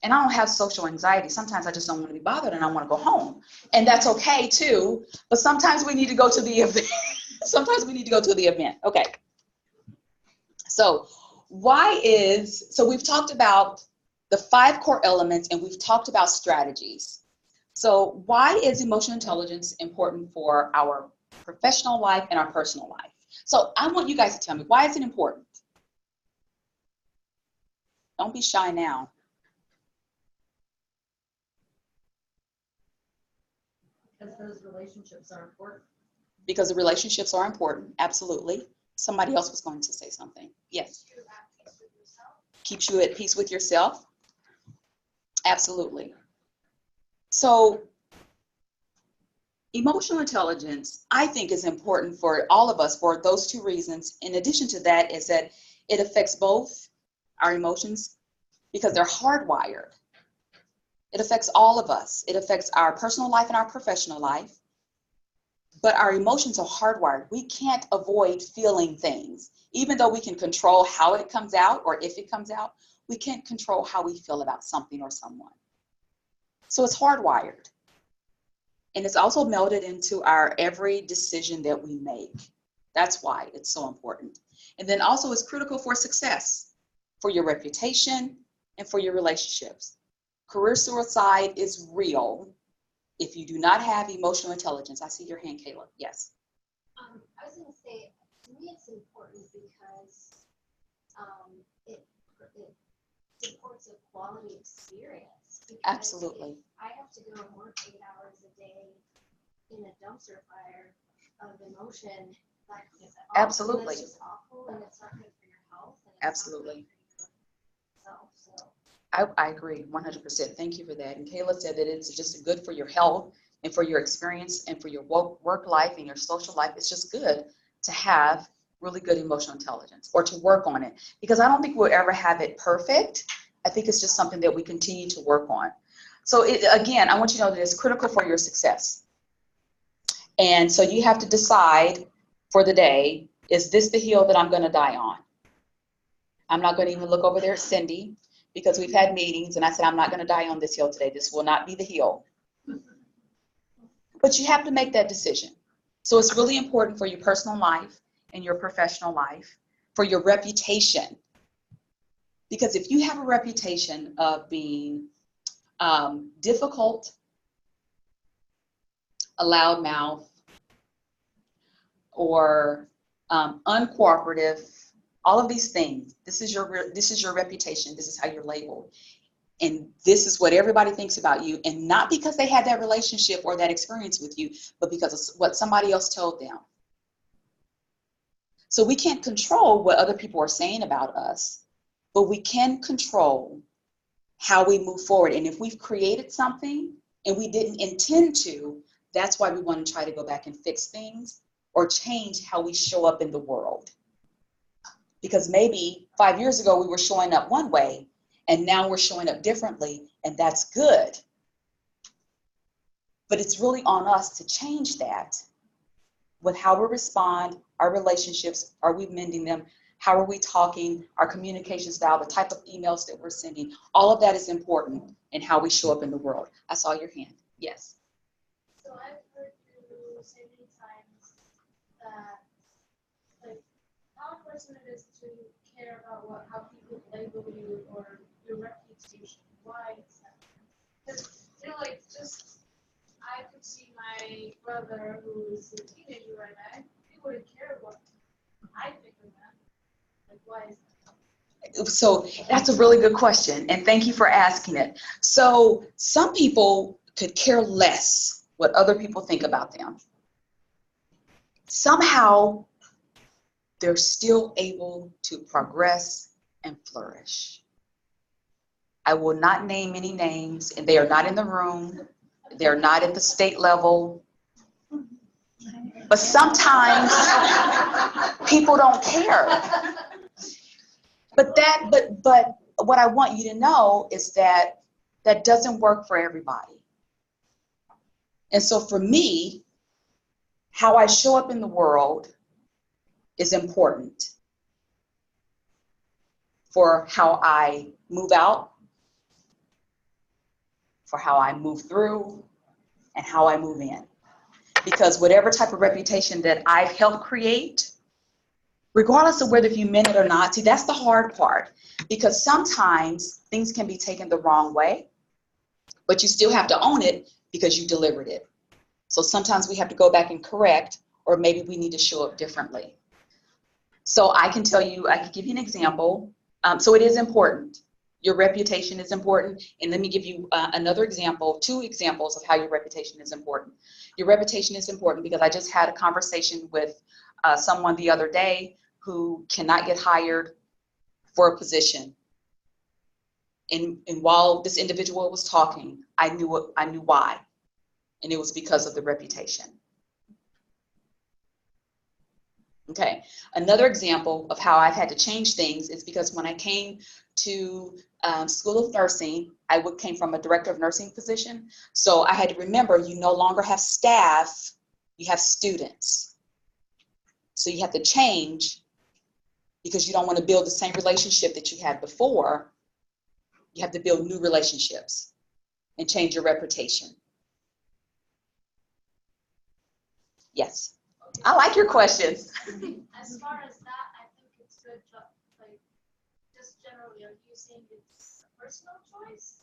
And I don't have social anxiety. Sometimes I just don't want to be bothered and I want to go home. And that's okay too, but sometimes we need to go to the event. Sometimes we need to go to the event. Okay. So we've talked about the 5 core elements and we've talked about strategies. So why is emotional intelligence important for our professional life and our personal life? So I want you guys to tell me, why is it important? Don't be shy now. Because those relationships are important. Because the relationships are important, absolutely. Somebody else was going to say something. Yes. Keeps you at peace with yourself. Absolutely. So emotional intelligence, I think, is important for all of us for those 2 reasons. In addition to that is that it affects both our emotions because they're hardwired. It affects all of us. It affects our personal life and our professional life. But our emotions are hardwired. We can't avoid feeling things. Even though we can control how it comes out or if it comes out, we can't control how we feel about something or someone. So it's hardwired. And it's also melded into our every decision that we make. That's why it's so important. And then also it's critical for success, for your reputation and for your relationships. Career suicide is real. If you do not have emotional intelligence, I see your hand, Kayla. Yes. I was going to say, to me, it's important because it supports a quality experience. Because Absolutely. if I have to go and work 8 hours a day in a dumpster fire of emotion, that's awful. Absolutely. That's just awful, and it's not good for your health. And it's Absolutely. not good for yourself, so. I agree 100%. Thank you for that. And Kayla said that it's just good for your health and for your experience and for your work life and your social life. It's just good to have really good emotional intelligence or to work on it, because I don't think we'll ever have it perfect. I think it's just something that we continue to work on. So again, I want you to know that it's critical for your success. And so you have to decide for the day, is this the hill that I'm going to die on? I'm not going to even look over there at Cindy, because we've had meetings and I said, I'm not going to die on this hill today. This will not be the hill. But you have to make that decision. So it's really important for your personal life and your professional life, for your reputation. Because if you have a reputation of being difficult, a loudmouth, or uncooperative, all of these things, this is your reputation. This is how you're labeled. And this is what everybody thinks about you. And not because they had that relationship or that experience with you, but because of what somebody else told them. So we can't control what other people are saying about us, but we can control how we move forward. And if we've created something and we didn't intend to, that's why we want to try to go back and fix things or change how we show up in the world. Because maybe 5 years ago we were showing up one way and now we're showing up differently, and that's good. But it's really on us to change that with how we respond, our relationships, are we mending them? How are we talking, our communication style, the type of emails that we're sending? All of that is important in how we show up in the world. I saw your hand. Yes. So I've heard you say many times that, like, how important it is to care about how people label you or your reputation. Why is that? Because, like, just, I could see my brother who is a teenager right now, he wouldn't care what I think of him. Like, why is that? So that's a really good question, and thank you for asking it. So some people could care less what other people think about them. Somehow they're still able to progress and flourish. I will not name any names, and they are not in the room. They're not at the state level. But sometimes people don't care. But what I want you to know is that that doesn't work for everybody. And so for me, how I show up in the world is important for how I move out, for how I move through, and how I move in. Because whatever type of reputation that I've helped create, regardless of whether you meant it or not, see, that's the hard part. Because sometimes things can be taken the wrong way, but you still have to own it because you delivered it. So sometimes we have to go back and correct, or maybe we need to show up differently. So I can tell you, I can give you an example. So it is important. Your reputation is important. And let me give you another example, 2 examples of how your reputation is important. Your reputation is important because I just had a conversation with someone the other day who cannot get hired for a position. And while this individual was talking, I knew why. And it was because of the reputation. Okay, another example of how I've had to change things is because when I came to School of Nursing, I came from a director of nursing position. So I had to remember, you no longer have staff, you have students. So you have to change because you don't want to build the same relationship that you had before. You have to build new relationships and change your reputation. Yes. I like your questions. As far as that, I think it's good, like, just generally, are you saying it's a personal choice?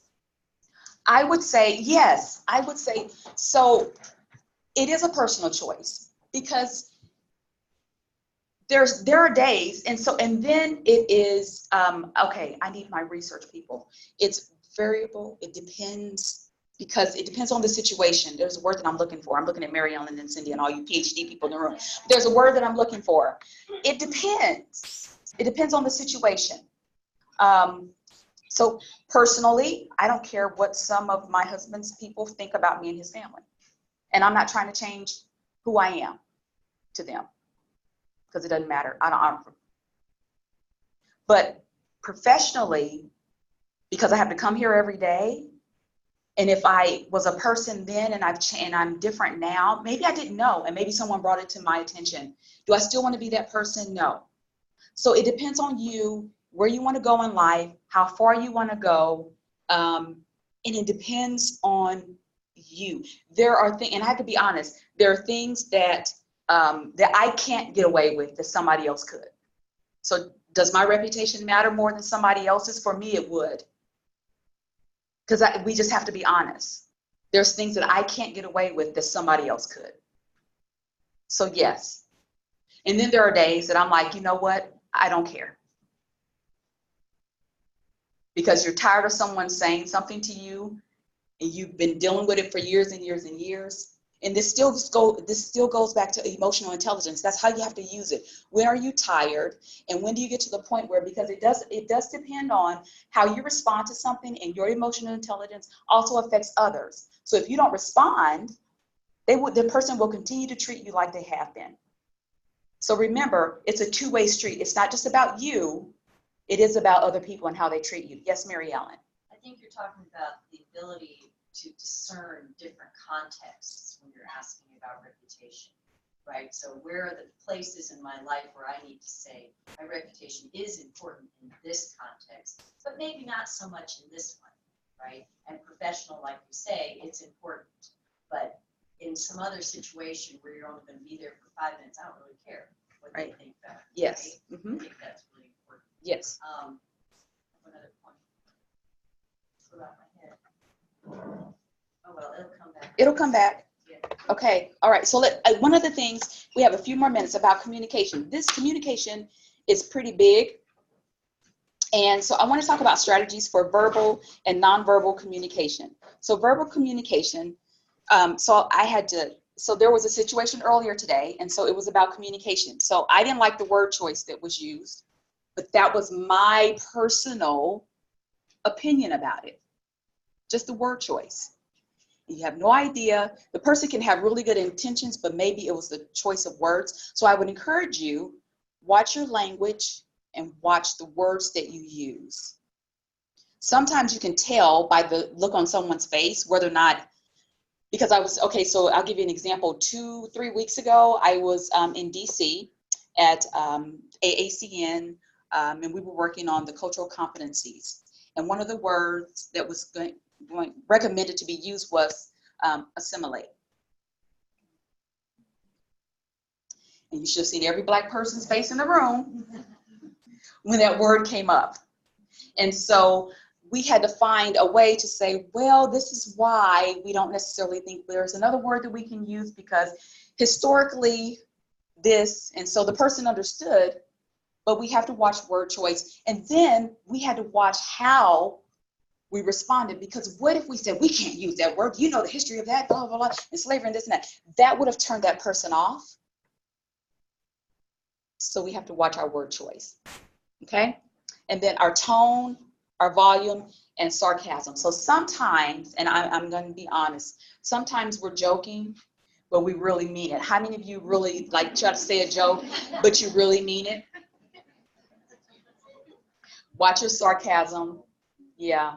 I would say, yes, I would say, so it is a personal choice because there are days, and then it is, okay, I need my research people. It's variable, it depends, because it depends on the situation. There's a word that I'm looking for. I'm looking at Mary Ellen and Cindy and all you PhD people in the room. There's a word that I'm looking for. It depends. It depends on the situation. So personally, I don't care what some of my husband's people think about me and his family. And I'm not trying to change who I am to them because it doesn't matter. I don't. But professionally, because I have to come here every day, and if I was a person then and I'm different now, maybe I didn't know, and maybe someone brought it to my attention. Do I still want to be that person? No. So it depends on you, where you want to go in life, how far you want to go, and it depends on you. There are things, and I have to be honest, there are things that that I can't get away with that somebody else could. So does my reputation matter more than somebody else's? For me, it would. Because we just have to be honest. There's things that I can't get away with that somebody else could. So yes. And then there are days that I'm like, you know what? I don't care. Because you're tired of someone saying something to you and you've been dealing with it for years and years and years. And this still goes back to emotional intelligence. That's how you have to use it. When are you tired? And when do you get to the point where, because it does depend on how you respond to something, and your emotional intelligence also affects others. So if you don't respond, the person will continue to treat you like they have been. So remember, it's a two-way street. It's not just about you. It is about other people and how they treat you. Yes, Mary Ellen. I think you're talking about the ability to discern different contexts when you're asking about reputation, right? So where are the places in my life where I need to say my reputation is important in this context, but maybe not so much in this one, right? And professional, like you say, it's important, but in some other situation where you're only going to be there for 5 minutes, I don't really care what they think about it. Yes. Right? Mm-hmm. I think that's really important. Yes. Another point. Put out my head. Oh well, it'll come back. It'll come back. Yeah. Okay. All right. So one of the things, we have a few more minutes about communication. This communication is pretty big. And so I want to talk about strategies for verbal and nonverbal communication. So verbal communication, so there was a situation earlier today, and so it was about communication. So I didn't like the word choice that was used, but that was my personal opinion about it. Just the word choice. You have no idea. The person can have really good intentions, but maybe it was the choice of words. So I would encourage you, watch your language and watch the words that you use. Sometimes you can tell by the look on someone's face whether or not, because so I'll give you an example. 2-3 weeks ago, I was in DC at AACN, and we were working on the cultural competencies. And one of the words that was recommended to be used was assimilate. And you should have seen every Black person's face in the room when that word came up. And so we had to find a way to say, well, this is why we don't necessarily think there's another word that we can use, because historically this, and so the person understood, but we have to watch word choice. And then we had to watch how we responded, because what if we said, we can't use that word, you know the history of that, blah, blah, blah, and slavery and this and that. That would have turned that person off. So we have to watch our word choice, okay? And then our tone, our volume, and sarcasm. So sometimes, and I'm going to be honest, sometimes we're joking, but we really mean it. How many of you really like try to say a joke, but you really mean it? Watch your sarcasm. Yeah,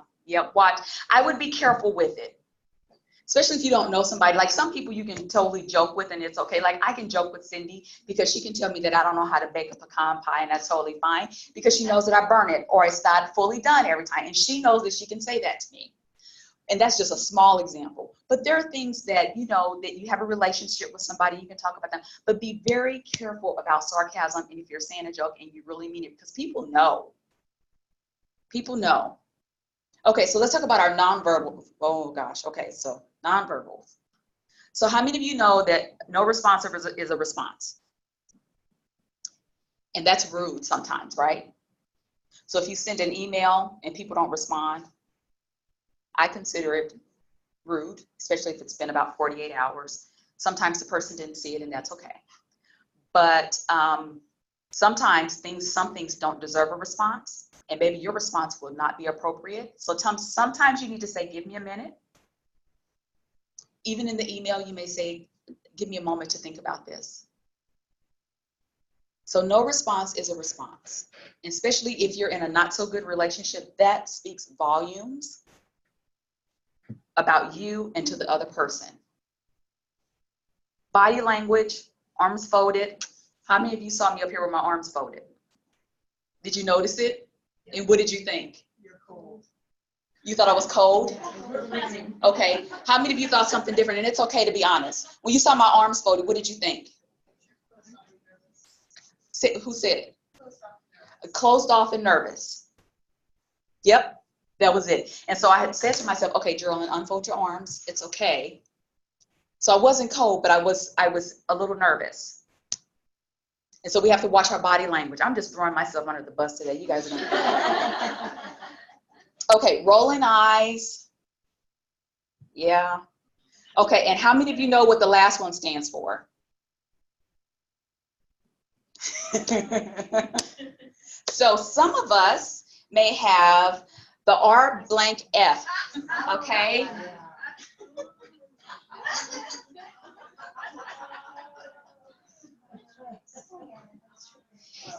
watch. I would be careful with it, especially if you don't know somebody. Like some people you can totally joke with and it's okay. Like I can joke with Cindy because she can tell me that I don't know how to bake a pecan pie, and that's totally fine because she knows that I burn it or it's not fully done every time. And she knows that she can say that to me. And that's just a small example. But there are things that, you know, that you have a relationship with somebody, you can talk about them, but be very careful about sarcasm. And if you're saying a joke and you really mean it, because people know. People know. Okay, so let's talk about our nonverbal. Oh gosh, okay, so nonverbals. So how many of you know that no responsive is a response? And that's rude sometimes, right? So if you send an email and people don't respond, I consider it rude, especially if it's been about 48 hours. Sometimes the person didn't see it, and that's okay. But sometimes some things don't deserve a response, and maybe your response will not be appropriate. So sometimes you need to say, give me a minute. Even in the email, you may say, give me a moment to think about this. So no response is a response, especially if you're in a not so good relationship. That speaks volumes about you and to the other person. Body language, arms folded. How many of you saw me up here with my arms folded? Did you notice it? And what did you think? You're cold. You thought I was cold? Okay. How many of you thought something different? And it's okay to be honest. When you saw my arms folded, what did you think? Who said it? Closed off and nervous. Yep, that was it. And so I had said to myself, okay, Jerrihlyn, unfold your arms. It's okay. So I wasn't cold, but I was a little nervous. And so we have to watch our body language. I'm just throwing myself under the bus today. You guys are gonna. Okay, rolling eyes. Yeah. Okay, and how many of you know what the last one stands for? So some of us may have the R blank F, okay?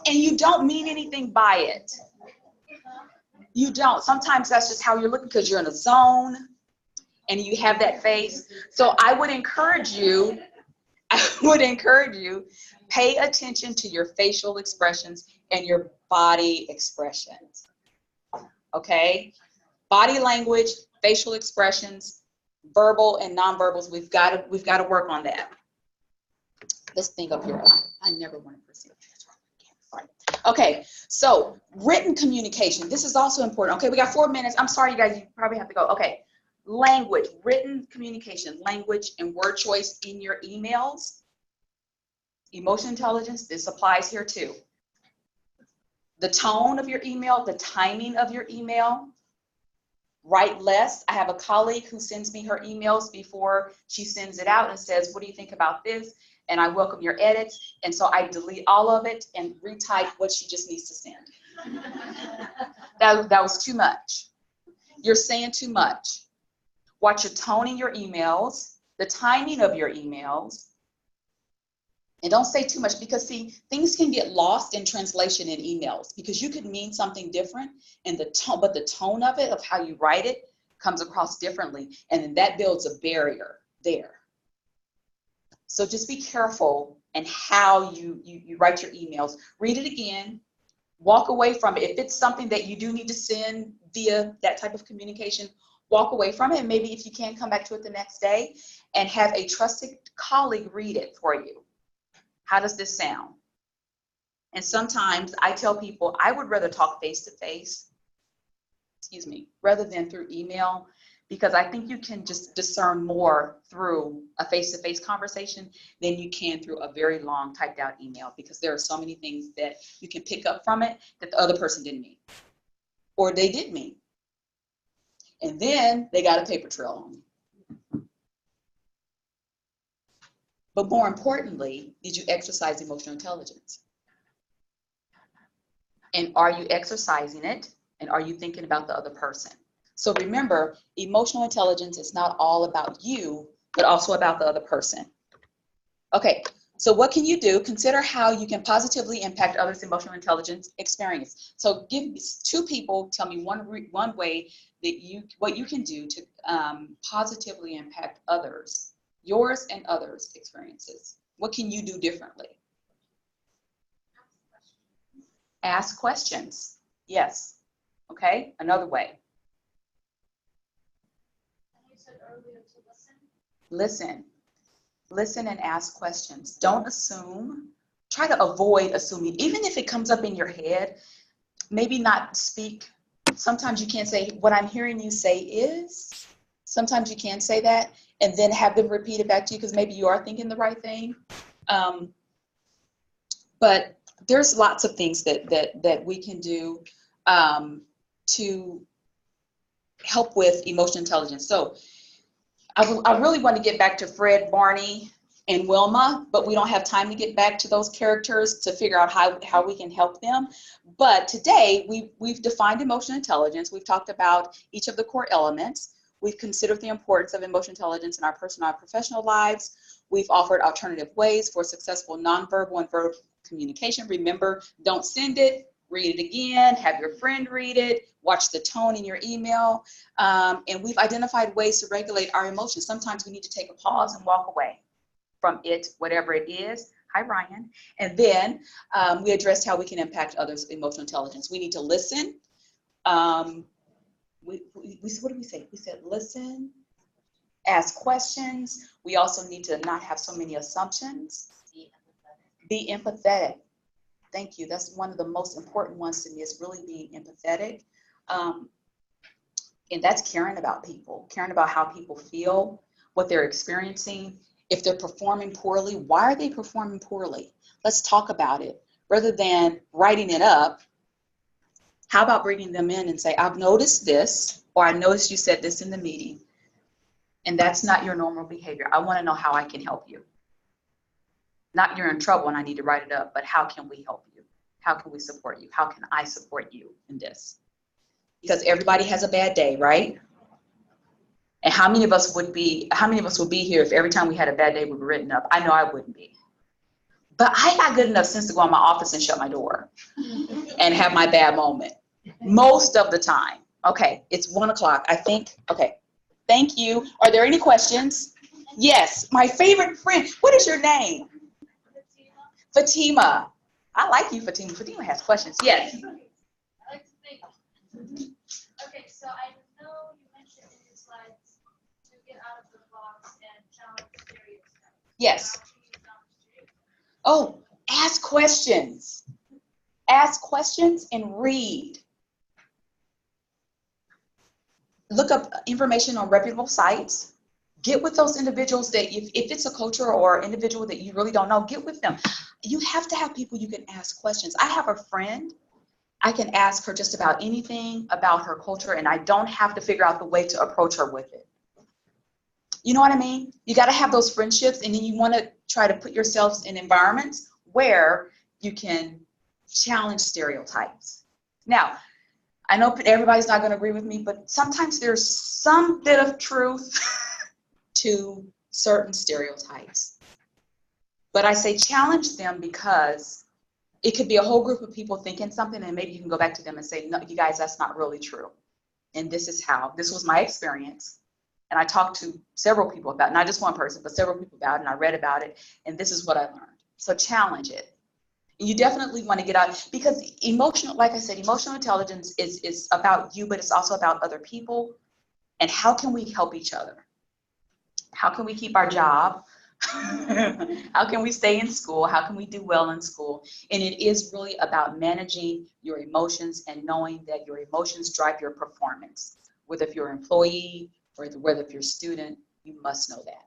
And you don't mean anything by it. You don't. Sometimes that's just how you're looking because you're in a zone and you have that face. So I would encourage you, pay attention to your facial expressions and your body expressions. Okay? Body language, facial expressions, verbal and nonverbals, we've got to work on that. This thing up here, I never want to proceed. Okay, so written communication. This is also important. Okay, we got 4 minutes. I'm sorry, you guys, you probably have to go. Okay, language, written communication, language and word choice in your emails. Emotional intelligence, this applies here too. The tone of your email, the timing of your email. Write less. I have a colleague who sends me her emails before she sends it out and says, what do you think about this? And I welcome your edits. And so I delete all of it and retype what she just needs to send. That was too much. You're saying too much. Watch your tone in your emails, the timing of your emails. And don't say too much because, see, things can get lost in translation in emails because you could mean something different and the tone of it, of how you write it, comes across differently. And then that builds a barrier there. So just be careful in how you write your emails. Read it again. Walk away from it. If it's something that you do need to send via that type of communication, walk away from it. And maybe if you can, come back to it the next day and have a trusted colleague read it for you. How does this sound? And sometimes I tell people I would rather talk face-to-face, rather than through email, because I think you can just discern more through a face-to-face conversation than you can through a very long typed out email, because there are so many things that you can pick up from it that the other person didn't mean, or they did mean. And then they got a paper trail on you. But more importantly, did you exercise emotional intelligence? And are you exercising it? And are you thinking about the other person? So remember, emotional intelligence is not all about you, but also about the other person. Okay, so what can you do? Consider how you can positively impact others' emotional intelligence experience. So give 2 people, tell me one way that what you can do to positively impact others, yours and others' experiences. What can you do differently? Ask questions. Yes. Okay, another way. You said earlier to listen. Listen. Listen and ask questions. Don't assume. Try to avoid assuming. Even if it comes up in your head, maybe not speak Sometimes you can't say, what I'm hearing you say is, sometimes you can say that and then have them repeat it back to you because maybe you are thinking the right thing. But there's lots of things that we can do to help with emotional intelligence. So I really want to get back to Fred, Barney, and Wilma, but we don't have time to get back to those characters to figure out how we can help them. But today we've defined emotional intelligence. We've talked about each of the core elements. We've considered the importance of emotional intelligence in our personal and professional lives. We've offered alternative ways for successful nonverbal and verbal communication. Remember, don't send it, read it again, have your friend read it, watch the tone in your email. And we've identified ways to regulate our emotions. Sometimes we need to take a pause and walk away from it, whatever it is. Hi, Ryan. And then we addressed how we can impact others' emotional intelligence. We need to listen. What did we say? We said listen, ask questions. We also need to not have so many assumptions. Be empathetic. Thank you. That's one of the most important ones to me, is really being empathetic. And that's caring about people, caring about how people feel, what they're experiencing. If they're performing poorly, why are they performing poorly? Let's talk about it. Rather than writing it up, how about bringing them in and say, I've noticed this, or I noticed you said this in the meeting, and that's not your normal behavior. I want to know how I can help you. Not you're in trouble and I need to write it up, but how can we help you? How can we support you? How can I support you in this? Because everybody has a bad day, right? And how many of us would be here if every time we had a bad day we were written up? I know I wouldn't be. But I got good enough sense to go in my office and shut my door and have my bad moment. Most of the time. Okay, it's 1 o'clock, I think. Okay, thank you. Are there any questions? Yes, my favorite friend. What is your name? Fatima. I like you, Fatima. Fatima has questions. Yes. I like to think. Okay, so I know you mentioned in your slides to get out of the box and challenge stereotypes. Yes. How can you challenge stereotypes? Oh, ask questions. Ask questions and read. Look up information on reputable sites. Get with those individuals that if it's a coach or individual that you really don't know, get with them. You have to have people you can ask questions. I have a friend, I can ask her just about anything about her culture and I don't have to figure out the way to approach her with it. You know what I mean? You got to have those friendships, and then you want to try to put yourselves in environments where you can challenge stereotypes. Now, I know everybody's not going to agree with me, but sometimes there's some bit of truth to certain stereotypes. But I say challenge them because it could be a whole group of people thinking something, and maybe you can go back to them and say, no, you guys, that's not really true. And this is how, this was my experience. And I talked to several people about it, not just one person, but several people about it, and I read about it, and this is what I learned. So challenge it. You definitely want to get out, because emotional, like I said, emotional intelligence is about you, but it's also about other people. And how can we help each other? How can we keep our job? How can we stay in school? How can we do well in school? And it is really about managing your emotions and knowing that your emotions drive your performance. Whether if you're an employee or whether if you're a student, you must know that.